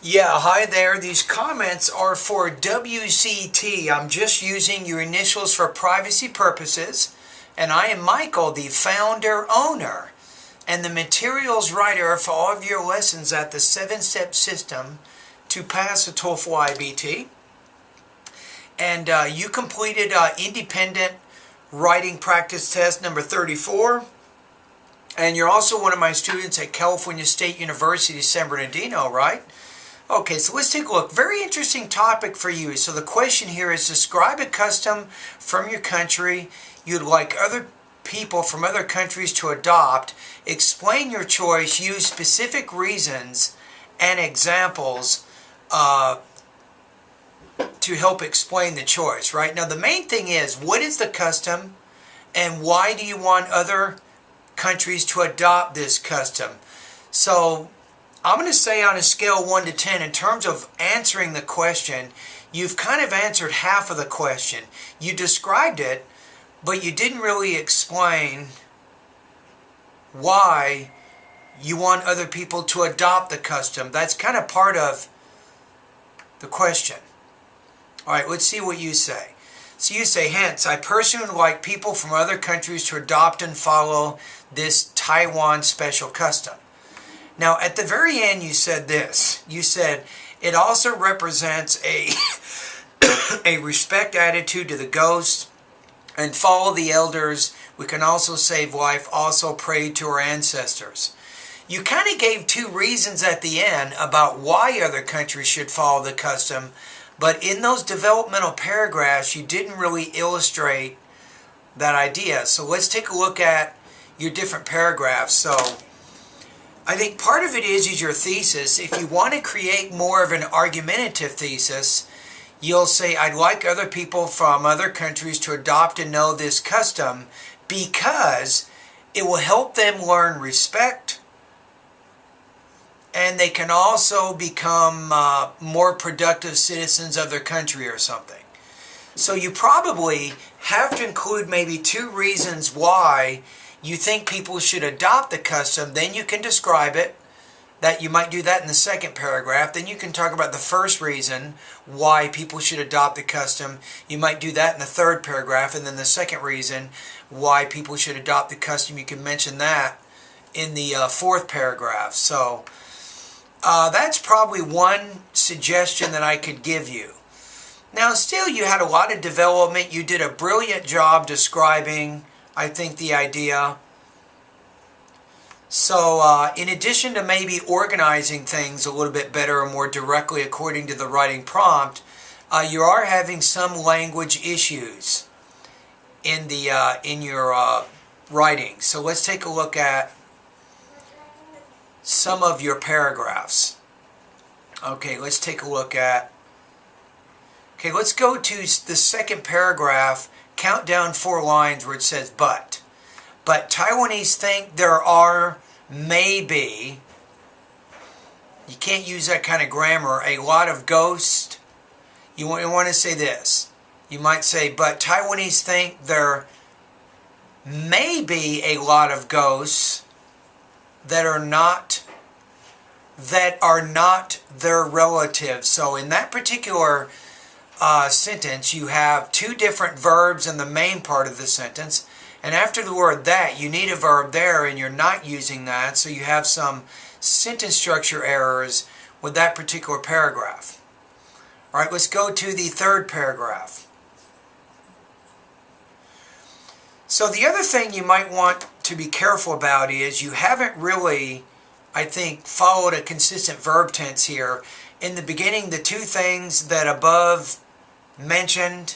Yeah, hi there. These comments are for WCT. I'm just using your initials for privacy purposes. And I am Michael, the founder, owner, and the materials writer for all of your lessons at the 7-step system to pass the TOEFL IBT. And you completed independent writing practice test number 34. And you're also one of my students at California State University, San Bernardino, right? Okay, so let's take a look. Very interesting topic for you. So the question here is, describe a custom from your country you'd like other people from other countries to adopt. Explain your choice. Use specific reasons and examples to help explain the choice, right? Now the main thing is, what is the custom and why do you want other countries to adopt this custom? So I'm going to say on a scale 1 to 10, in terms of answering the question, you've kind of answered half of the question. You described it, but you didn't really explain why you want other people to adopt the custom. That's kind of part of the question. All right, let's see what you say. So you say, hence, I personally would like people from other countries to adopt and follow this Taiwan special custom. Now, at the very end, you said this. You said, it also represents a respect attitude to the ghosts and follow the elders. We can also save life, also pray to our ancestors. You kind of gave two reasons at the end about why other countries should follow the custom, but in those developmental paragraphs, you didn't really illustrate that idea. So let's take a look at your different paragraphs. So I think part of it is your thesis. If you want to create more of an argumentative thesis, you'll say, I'd like other people from other countries to adopt and know this custom because it will help them learn respect and they can also become more productive citizens of their country or something. So you probably have to include maybe two reasons why you think people should adopt the custom. Then you can describe it. That you might do that in the second paragraph. Then you can talk about the first reason why people should adopt the custom. You might do that in the third paragraph. And then the second reason why people should adopt the custom, you can mention that in the fourth paragraph. So that's probably one suggestion that I could give you. Now still, you had a lot of development. You did a brilliant job describing, I think, the idea. So in addition to maybe organizing things a little bit better or more directly according to the writing prompt, you are having some language issues in your writing. So let's take a look at some of your paragraphs. Okay, let's take a look at. Okay, let's go to the second paragraph. Count down 4 lines where it says but. But Taiwanese think there are maybe, you can't use that kind of grammar, a lot of ghosts. You want to say this. You might say, but Taiwanese think there may be a lot of ghosts that are not their relatives. So in that particular sentence, you have two different verbs in the main part of the sentence. And after the word that, you need a verb there, and you're not using that, so you have some sentence structure errors with that particular paragraph. All right, let's go to the third paragraph. So the other thing you might want to be careful about is you haven't really, I think, followed a consistent verb tense here. In the beginning, the two things that above mentioned,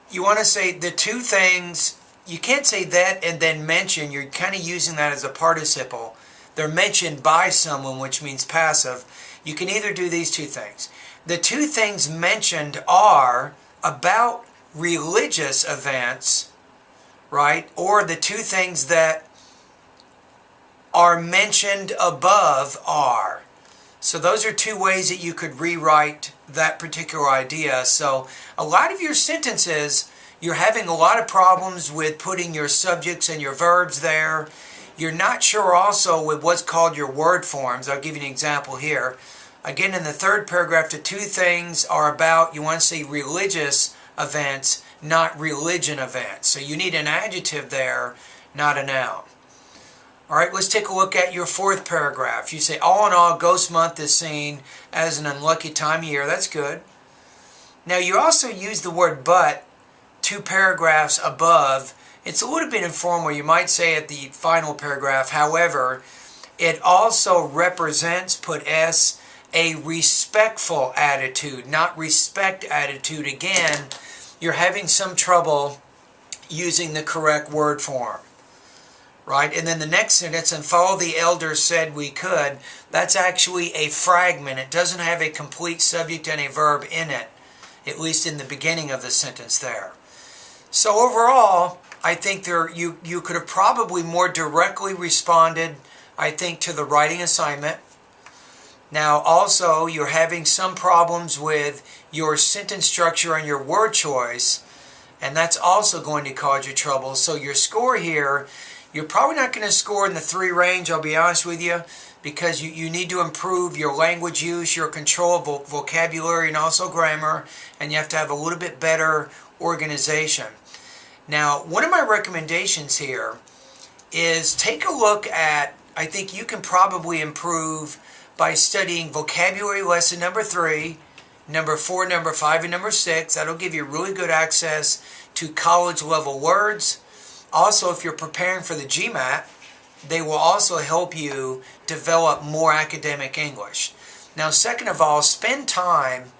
you want to say the two things. You can't say that and then mention. You're kind of using that as a participle. They're mentioned by someone, which means passive. You can either do these two things. The two things mentioned are about religious events, right? Or the two things that are mentioned above are. So those are two ways that you could rewrite that particular idea. So a lot of your sentences, you're having a lot of problems with putting your subjects and your verbs there. You're not sure also with what's called your word forms. I'll give you an example here. Again, in the third paragraph, the two things are about, you want to say religious events, not religion events. So you need an adjective there, not a noun. All right, let's take a look at your fourth paragraph. You say, all in all, ghost month is seen as an unlucky time of year. That's good. Now, you also use the word but 2 paragraphs above. It's a little bit informal. You might say at the final paragraph, however, it also represents, put S, a respectful attitude, not respect attitude. Again, you're having some trouble using the correct word form. Right? And then the next sentence, and follow the elders said we could, that's actually a fragment. It doesn't have a complete subject and a verb in it, at least in the beginning of the sentence there. So overall, I think you could have probably more directly responded, I think, to the writing assignment. Now also, you're having some problems with your sentence structure and your word choice, and that's also going to cause you trouble. So your score here, you're probably not going to score in the 3 range, I'll be honest with you, because you need to improve your language use, your control of vocabulary, and also grammar, and you have to have a little bit better organization. Now, one of my recommendations here is take a look at, I think you can probably improve by studying vocabulary lesson number 3, number 4, number 5, and number 6. That'll give you really good access to college level words. Also, if you're preparing for the GMAT, they will also help you develop more academic English. Now, second of all, spend time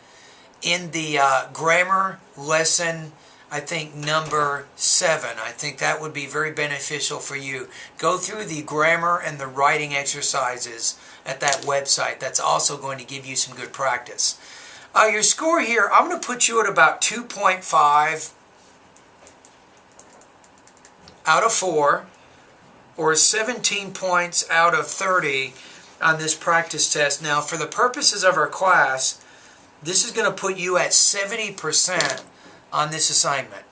in the grammar lesson, I think number 7. I think that would be very beneficial for you. Go through the grammar and the writing exercises at that website. That's also going to give you some good practice. Your score here, I'm going to put you at about 2.5 out of 4, or 17 points out of 30 on this practice test. Now, for the purposes of our class, this is going to put you at 70% on this assignment.